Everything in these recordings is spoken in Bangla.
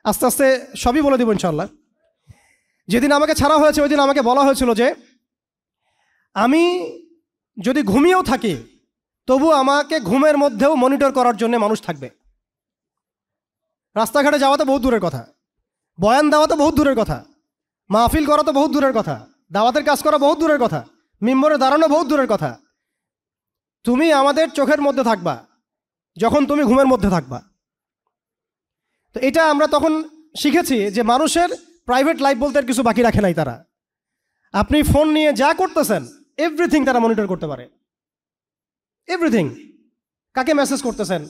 আস্তে আস্তে সবই বলে দেবো ইনশাআল্লাহ। যেদিন আমাকে ছাড়া হয়েছে ওই দিন আমাকে বলা হয়েছিল যে আমি যদি ঘুমিয়েও থাকি তবু আমাকে ঘুমের মধ্যেও মনিটর করার জন্য মানুষ থাকবে। রাস্তাঘাটে যাওয়া তো বহুত দূরের কথা, বয়ান দেওয়া তো বহুত দূরের কথা, মাহফিল করা তো বহুত দূরের কথা, দাওয়াতের কাজ করা বহুত দূরের কথা, মিম্বরে দাঁড়ানো বহুত দূরের কথা। তুমি আমাদের চোখের মধ্যে থাকবা যখন তুমি ঘুমের মধ্যে থাকবা। তো এটা আমরা তখন শিখেছি যে মানুষের প্রাইভেট লাইফ বলতে আর কিছু বাকি রাখে নাই তারা। আপনি ফোন নিয়ে যা করতেছেন এভরিথিং তারা মনিটর করতে পারে, এভরিথিং। কাকে মেসেজ করতেছেন,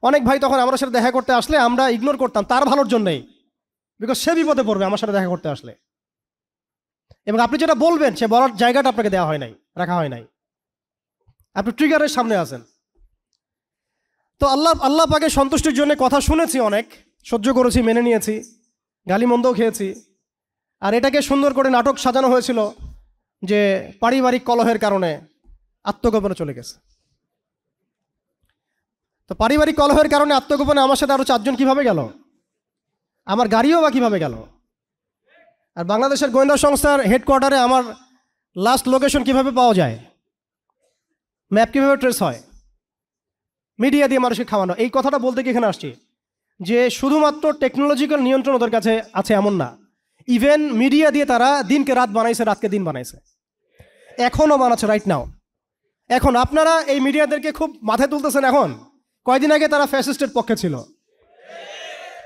অনেক ভাই তখন আমার সাথে দেখা করতে আসলে আমরা ইগনোর করতাম তার ভালোর জন্যই, বিকজ সে বিপদে পড়বে আমার সাথে দেখা করতে আসলে। এবং আপনি যেটা বলবেন সে বলার জায়গাটা আপনাকে দেওয়া হয় নাই, রাখা হয় নাই, আপনি ট্রিগারের সামনে আছেন। তো আল্লাহ পাকের সন্তুষ্টির জন্য কথা শুনেছি, অনেক সহ্য করেছি, মেনে নিয়েছি, গালিমন্দও খেয়েছি। আর এটাকে সুন্দর করে নাটক সাজানো হয়েছিল যে পারিবারিক কলহের কারণে আত্মগোপনে চলে গেছে। তো পারিবারিক কলহের কারণে আত্মগোপনে আমার সাথে আরও 4 জন কীভাবে গেল, আমার গাড়িও বা কীভাবে গেল, আর বাংলাদেশের গোয়েন্দা সংস্থার হেডকোয়ার্টারে আমার লাস্ট লোকেশন কীভাবে পাওয়া যায়, ম্যাপ কীভাবে ট্রেস হয়, মিডিয়া দিয়ে মানুষকে খাওয়ানো। এই কথাটা বলতে কি এখানে আসছি যে শুধুমাত্র টেকনোলজিক্যাল নিয়ন্ত্রণ ওদের কাছে আছে এমন না, ইভেন মিডিয়া দিয়ে তারা দিনকে রাত বানাইছে, রাতকে দিন বানাইছে, এখনও বানাচ্ছে রাইট নাও। এখন আপনারা এই মিডিয়াদেরকে খুব মাথায় তুলতেছেন। এখন কয়দিন আগে তারা ফ্যাসিস্টের পক্ষে ছিল,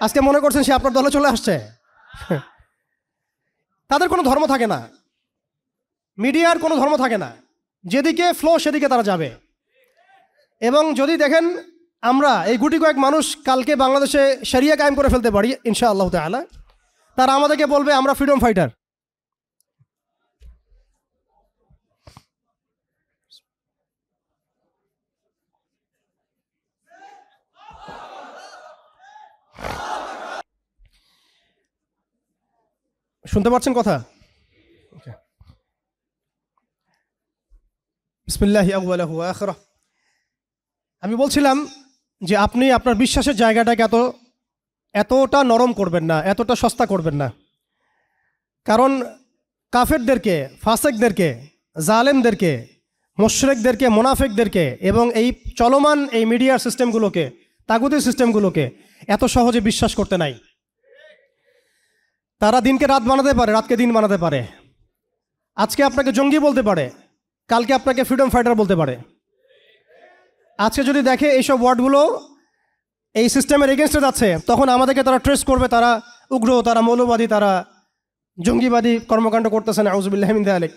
আজকে মনে করছেন সে আপনার দলে চলে আসছে। তাদের কোনো ধর্ম থাকে না, মিডিয়ার কোনো ধর্ম থাকে না, যেদিকে ফ্লো সেদিকে তারা যাবে। এবং যদি দেখেন আমরা এই গুটি কয়েক মানুষ কালকে বাংলাদেশে শরিয়া কায়েম করে ফেলতে পারি ইনশাআল্লাহ তাআলা, তারা আমাদেরকে বলবে আমরা ফ্রিডম ফাইটার। শুনতে পাচ্ছেন কথা? বিসমিল্লাহি আউয়ালাহু ওয়া আখিরাহ। আমি বলছিলাম যে আপনি আপনার বিশ্বাসের জায়গাটাকে এতটা নরম করবেন না, এতটা সস্তা করবেন না। কারণ কাফেরদেরকে, ফাসেকদেরকে, জালেমদেরকে, মুশরিকদেরকে, মুনাফিকদেরকে এবং এই চলমান এই মিডিয়ার সিস্টেমগুলোকে, তাগুতি সিস্টেমগুলোকে এত সহজে বিশ্বাস করতে নাই। তারা দিনকে রাত বানাতে পারে, রাতকে দিন বানাতে পারে। আজকে আপনাকে জঙ্গি বলতে পারে, কালকে আপনাকে ফ্রিডম ফাইটার বলতে পারে। আজকে যদি দেখে এইসব ওয়ার্ডগুলো এই সিস্টেমের এগেনস্টে যাচ্ছে, তখন আমাদেরকে তারা ট্রেস করবে, তারা উগ্র, তারা মৌলবাদী, তারা জঙ্গিবাদী কর্মকাণ্ড করতেছে না, আউযুবিল্লাহি মিন যালিক।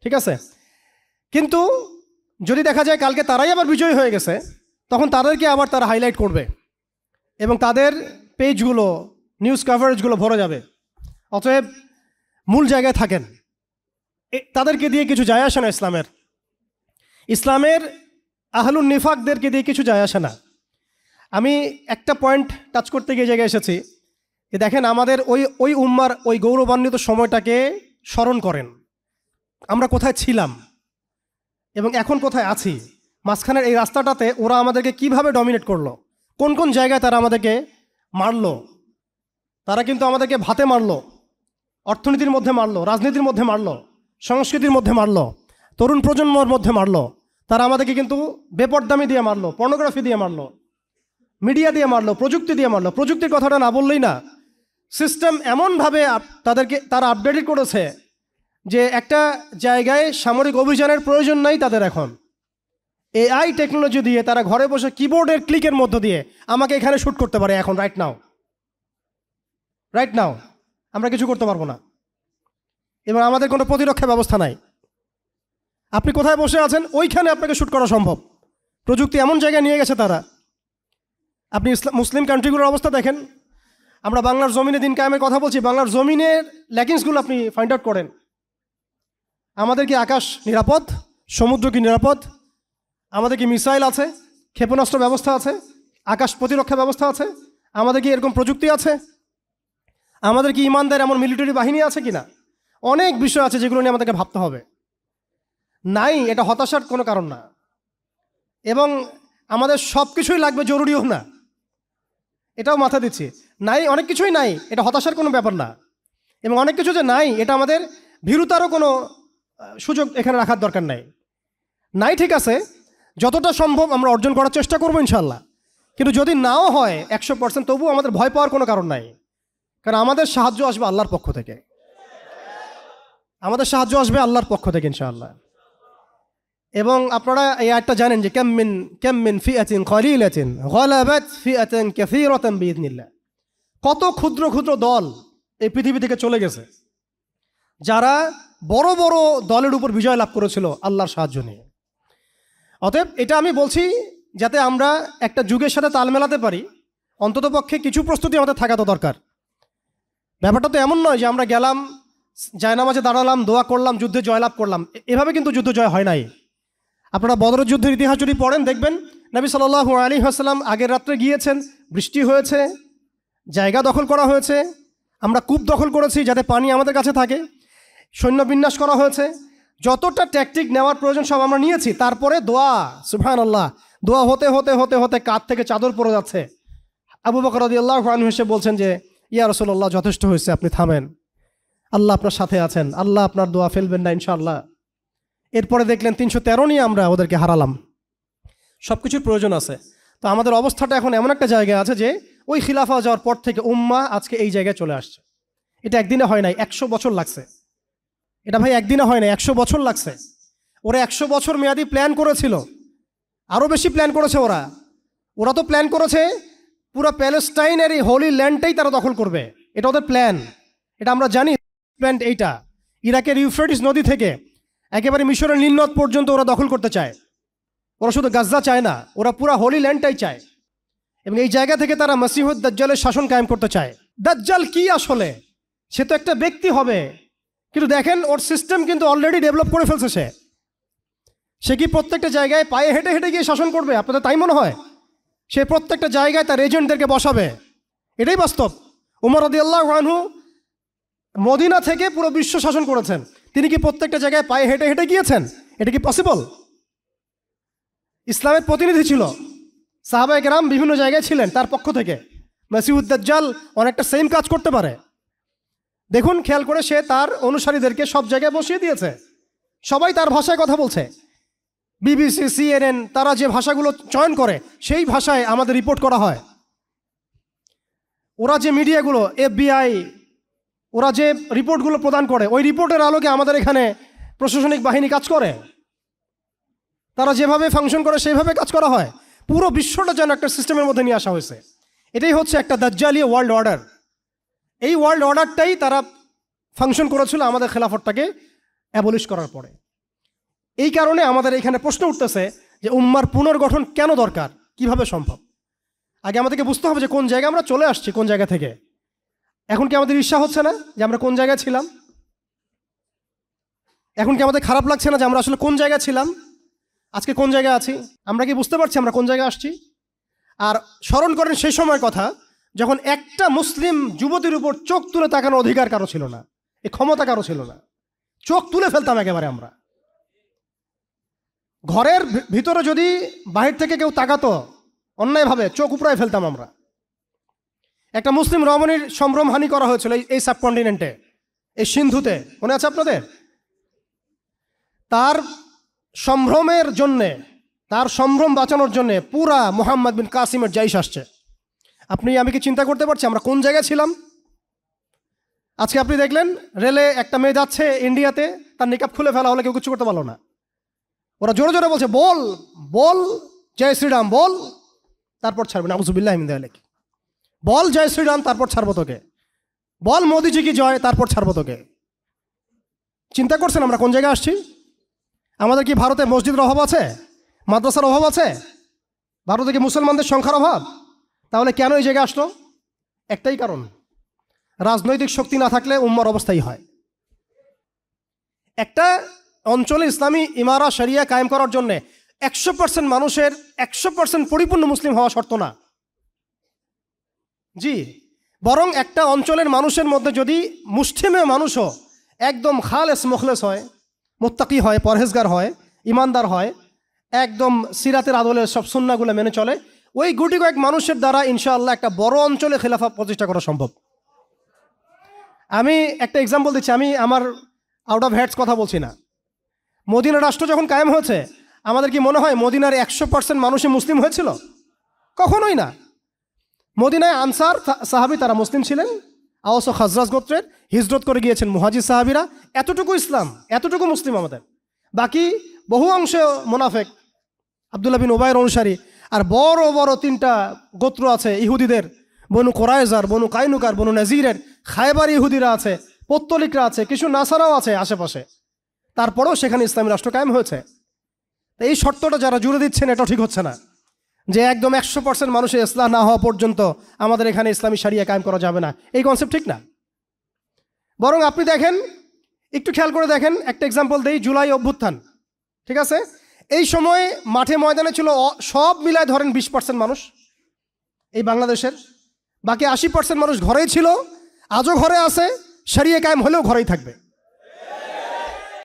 ঠিক আছে? কিন্তু যদি দেখা যায় কালকে তারাই আবার বিজয়ী হয়ে গেছে, তখন তাদেরকে আবার তারা হাইলাইট করবে এবং তাদের পেজগুলো, নিউজ কভারেজগুলো ভরে যাবে। অতএব মূল জায়গায় থাকেন, তাদেরকে দিয়ে কিছু যায় আসে না। ইসলামের আহলুন নিফাকদেরকে দিয়ে কিছু যায় আসে না। আমি একটা পয়েন্ট টাচ করতে গিয়ে জায়গায় এসেছি যে দেখেন আমাদের ওই উম্মার ওই গৌরবান্বিত সময়টাকে স্মরণ করেন, আমরা কোথায় ছিলাম এবং এখন কোথায় আছি। মাঝখানের এই রাস্তাটাতে ওরা আমাদেরকে কিভাবে ডমিনেট করলো, কোন কোন জায়গায় তারা আমাদেরকে মারলো। তারা কিন্তু আমাদেরকে ভাতে মারলো, অর্থনীতির মধ্যে মারলো, রাজনীতির মধ্যে মারলো, সংস্কৃতির মধ্যে মারলো, তরুণ প্রজন্মের মধ্যে মারলো। তারা আমাদেরকে কিন্তু বেপরদামি দিয়ে মারলো, পর্নোগ্রাফি দিয়ে মারলো, মিডিয়া দিয়ে মারলো, প্রযুক্তি দিয়ে মারলো। প্রযুক্তির কথাটা না বললেই না, সিস্টেম এমনভাবে তারা আপডেটেড করেছে যে একটা জায়গায় সামরিক অভিযানের প্রয়োজন নাই তাদের। এখন এআই টেকনোলজি দিয়ে তারা ঘরে বসে কিবোর্ডের ক্লিকের মধ্য দিয়ে আমাকে এখানে শ্যুট করতে পারে। এখন রাইট নাও আমরা কিছু করতে পারবো না এবং আমাদের কোনো প্রতিরক্ষা ব্যবস্থা নাই। আপনি কোথায় বসে আছেন ওইখানে আপনাকে শ্যুট করা সম্ভব। প্রযুক্তি এমন জায়গায় নিয়ে গেছে তারা। আপনি মুসলিম কান্ট্রিগুলোর অবস্থা দেখেন। আমরা বাংলার জমিনে দিন কায়েমের কথা বলছি, বাংলার জমিনের ল্যাকিংসগুলো আপনি ফাইন্ড আউট করেন। আমাদের কি আকাশ নিরাপদ, সমুদ্র কি নিরাপদ, আমাদের কি মিসাইল আছে, ক্ষেপণাস্ত্র ব্যবস্থা আছে, আকাশ প্রতিরক্ষা ব্যবস্থা আছে, আমাদের কি এরকম প্রযুক্তি আছে, আমাদের কি ইমানদার এমন মিলিটারি বাহিনী আছে কিনা। অনেক বিষয় আছে যেগুলো নিয়ে আমাদেরকে ভাবতে হবে। নাই, এটা হতাশার কোনো কারণ না এবং আমাদের সব কিছুই লাগবে জরুরিও না, এটাও মাথা দিচ্ছি। নাই, অনেক কিছুই নাই, এটা হতাশার কোনো ব্যাপার না। এবং অনেক কিছু যে নাই, এটা আমাদের ভীরুতারও কোনো সুযোগ এখানে রাখার দরকার নাই। নাই ঠিক আছে, যতটা সম্ভব আমরা অর্জন করার চেষ্টা করবো ইনশাল্লাহ। কিন্তু যদি নাও হয় 100%, তবুও আমাদের ভয় পাওয়ার কোনো কারণ নাই। কারণ আমাদের সাহায্য আসবে আল্লাহর পক্ষ থেকে, আমাদের সাহায্য আসবে আল্লাহর পক্ষ থেকে ইনশাআল্লাহ। এবং আপনারা এই আয়াতটা জানেন যে কাম মিন ফিআতিন কলিলাতিন গালাবাত ফিআতান কাসীরাতান বিইذনিল্লাহ। কত ক্ষুদ্র ক্ষুদ্র দল এই পৃথিবী থেকে চলে গেছে, যারা বড় বড় দলের উপর বিজয় লাভ করেছিল আল্লাহর সাহায্য নিয়ে। অতএব এটা আমি বলছি যাতে আমরা একটা যুগের সাথে তাল মেলাতে পারি, অন্ততপক্ষে কিছু প্রস্তুতি আমাদের থাকা তো দরকার। ব্যাপারটা তো এমন নয় যে আমরা গেলাম, জায়নামাজে দাঁড়ালাম, দোয়া করলাম, যুদ্ধে জয়লাভ করলাম। এভাবে কিন্তু যুদ্ধ জয় হয় নাই। আপনারা বদরের যুদ্ধের ইতিহাস যদি পড়েন, দেখবেন নবী সাল্লাল্লাহু আলাইহি ওয়াসাল্লাম আগের রাত্রে গিয়েছেন, বৃষ্টি হয়েছে, জায়গা দখল করা হয়েছে, আমরা কূপ দখল করেছি যাতে পানি আমাদের কাছে থাকে, সৈন্য বিন্যাস করা হয়েছে, যতটা ট্যাকটিক নেওয়ার প্রয়োজন সব আমরা নিয়েছি। তারপরে দোয়া, সুবহানাল্লাহ, দোয়া হতে হতে হতে হতে কাঁধ থেকে চাদর পড়ে যাচ্ছে। আবু বকর রাদিয়াল্লাহু আনহু এসে বলছেন যে ইয়া রাসূলুল্লাহ, যথেষ্ট হয়েছে, আপনি থামেন, আল্লাহ আপনার সাথে আছেন, আল্লাহ আপনার দোয়া ফেলবেন না ইনশাআল্লাহ। এরপরে দেখলেন 313 নিয়ে আমরা ওদেরকে হারালাম। সব কিছুর প্রয়োজন আছে। তো আমাদের অবস্থাটা এখন এমন একটা জায়গায় আছে যে ওই খিলাফা যাওয়ার পর থেকে উম্মাহ আজকে এই জায়গায় চলে আসছে। এটা একদিনে হয় নাই, 100 বছর লাগছে। এটা ভাই একদিনে হয় নাই, 100 বছর লাগছে। ওরা 100 বছর মেয়াদি প্ল্যান করেছিল, আরও বেশি প্ল্যান করেছে ওরা তো প্ল্যান করেছে পুরো প্যালেস্টাইনের এই হোলি ল্যান্ডটাই তারা দখল করবে। এটা ওদের প্ল্যান, এটা আমরা জানি। প্ল্যান এইটা ইরাকের ইউফ্রেটিস নদী থেকে একেবারে মিশরের নীল নদ পর্যন্ত ওরা দখল করতে চায়। ওরা শুধু গাজা চায় না, ওরা পুরো হোলি ল্যান্ডটাই চায়। এবং এই জায়গা থেকে তারা মসিহুদ দাজ্জালের শাসন কায়েম করতে চায়। দাজ্জাল কি আসলে? সে তো একটা ব্যক্তি হবে, কিন্তু দেখেন ওর সিস্টেম কিন্তু অলরেডি ডেভেলপ করে ফেলছে। সে কি প্রত্যেকটা জায়গায় পায়ে হেঁটে হেঁটে গিয়ে শাসন করবে? আপনাদের তাই মনে হয়? সে প্রত্যেকটা জায়গায় তার এজেন্টদেরকে বসাবে, এটাই বাস্তব। উমর রাদিয়াল্লাহু আনহু মদিনা থেকে পুরো বিশ্ব শাসন করেছেন, তিনি কি প্রত্যেকটা জায়গায় পায়ে হেঁটে হেঁটে গিয়েছেন? এটা কি পসিবল? ইসলামের প্রতিনিধি ছিল, সাহাবায়ে কেরাম বিভিন্ন জায়গায় ছিলেন তার পক্ষ থেকে। মসিহুদ দাজ্জাল অনেকটা সেম কাজ করতে পারে। দেখুন, খেয়াল করে, সে তার অনুসারীদেরকে সব জায়গায় বসিয়ে দিয়েছে, সবাই তার ভাষায় কথা বলছে। বিবিসি, CNN, তারা যে ভাষাগুলো চয়ন করে সেই ভাষায় আমাদের রিপোর্ট করা হয়। ওরা যে মিডিয়াগুলো, FBI, ওরা যে রিপোর্টগুলো প্রদান করে, ওই রিপোর্টের আলোকে আমাদের এখানে প্রশাসনিক বাহিনী কাজ করে। তারা যেভাবে ফাংশন করে সেইভাবে কাজ করা হয়। পুরো বিশ্বটা যেন একটা সিস্টেমের মধ্যে নিয়ে আসা হয়েছে। এটাই হচ্ছে একটা দাজ্জালীয় ওয়ার্ল্ড অর্ডার। এই ওয়ার্ল্ড অর্ডারটাই তারা ফাংশন করেছিল আমাদের খেলাফতটাকে অ্যাবলিশ করার পরে। এই কারণে আমাদের এখানে প্রশ্ন উঠতেছে যে উম্মার পুনর্গঠন কেন দরকার, কিভাবে সম্ভব? আগে আমাদেরকে বুঝতে হবে যে কোন জায়গায় আমরা চলে আসছি, কোন জায়গা থেকে। এখন কি আমাদের ঈর্ষা হচ্ছে না যে আমরা কোন জায়গায় ছিলাম? এখন কি আমাদের খারাপ লাগছে না যে আমরা আসলে কোন জায়গায় ছিলাম, আজকে কোন জায়গায় আছি? আমরা কি বুঝতে পারছি আমরা কোন জায়গায় আসছি? আর স্মরণ করেন সেই সময়ের কথা, যখন একটা মুসলিম যুবতীর উপর চোখ তুলে তাকানোর অধিকার কারো ছিল না, এই ক্ষমতা কারো ছিল না। চোখ তুলে ফেলতাম একেবারে আমরা। ঘরের ভিতরে যদি বাহির থেকে কেউ তাকাতো অন্যায়ভাবে, চোখ উপড়ায় ফেলতাম আমরা। একটা মুসলিম রমণীর সম্ভ্রমহানি করা হয়েছিল এই সাবকন্টিনেন্টে, এই সিন্ধুতে, মনে আছে আপনাদের? তার সম্ভ্রমের জন্যে, তার সম্ভ্রম বাঁচানোর জন্যে পুরা মুহাম্মদ বিন কাসিমের জাইশ আসছে। আপনি আমি কি চিন্তা করতে পারছি আমরা কোন জায়গায় ছিলাম? আজকে আপনি দেখলেন রেলে একটা মেয়ে যাচ্ছে ইন্ডিয়াতে, তার নিকাব খুলে ফেলা হলে কেউ কিছু করতে পারলো না। ওরা জোরে জোরে বলছে, বল বল জয় শ্রীরাম বল, তারপর ছাড়বে না, আউযুবিল্লাহি মিন যালিক। বল জয় শ্রীরাম, তারপর ছাড়বো তোকে। বল মোদিজি কি জয়, তারপর ছাড়বো তোকে। চিন্তা করছেন আমরা কোন জায়গায় আসছি? আমাদের কি ভারতে মসজিদের অভাব আছে, মাদ্রাসার অভাব আছে? ভারতে কি মুসলমানদের সংখ্যার অভাব? তাহলে কেন এই জায়গায় আসলো? একটাই কারণ, রাজনৈতিক শক্তি না থাকলে উম্মার অবস্থাই হয়। একটা অঞ্চলে ইসলামী ইমারা শরিয়া কায়েম করার জন্য 100% মানুষের 100% পরিপূর্ণ মুসলিম হওয়া শর্ত না। জি, বরং একটা অঞ্চলের মানুষের মধ্যে যদি মুসলিমের মানুষও একদম খালেস মুখলেস হয়, মুত্তাকি হয়, পরহেজগার হয়, ইমানদার হয়, একদম সিরাতের আদলের সব সুন্নাহগুলো মেনে চলে, ওই গুটি কয়েক মানুষের দ্বারা ইনশাআল্লাহ একটা বড় অঞ্চলে খেলাফা প্রতিষ্ঠা করা সম্ভব। আমি একটা এক্সাম্পল দিচ্ছি, আমি আমার আউট অফ হেডস কথা বলছি না। মদিনা রাষ্ট্র যখন কায়েম হয়েছে, আমাদের কি মনে হয় মদিনার 100% মানুষই মুসলিম হয়েছিল? কখনোই না। মদিনায় আনসার সাহাবি তারা মুসলিম ছিলেন, আওস ও খাজরাজ গোত্রের, হিজরত করে গিয়েছেন মুহাজির সাহাবিরা, এতটুকু ইসলাম, এতটুকু মুসলিম আমাদের। বাকি বহু অংশে মোনাফেক, আব্দুল্লাহ বিন উবাইর অনুসারী, আর বড় বড় 3টা গোত্র আছে ইহুদিদের, বনু কোরাইজার, বনু কাইনুকার, বনু নাজিরের, খায়বার ইহুদিরা আছে, পত্তলিকরা আছে, কিছু নাসারাও আছে আশেপাশে। তারপরেও সেখানে ইসলামী রাষ্ট্র কায়েম হয়েছে। এই শর্তটা যারা জুড়ে দিচ্ছেন এটা ঠিক হচ্ছে না, যে একদম 100% মানুষের ইসলাম না হওয়া পর্যন্ত আমাদের এখানে ইসলামী শরিয়া কায়েম করা যাবে না, এই কনসেপ্ট ঠিক না। বরং আপনি দেখেন, একটু খেয়াল করে দেখেন, একটা এক্সাম্পল দেই, জুলাই অভ্যুত্থান, ঠিক আছে? এই সময় মাঠে ময়দানে ছিল সব মিলায় ধরেন 20% মানুষ এই বাংলাদেশের, বাকি 80% মানুষ ঘরেই ছিল, আজও ঘরে আছে, শরিয়া কায়েম হলেও ঘরেই থাকবে।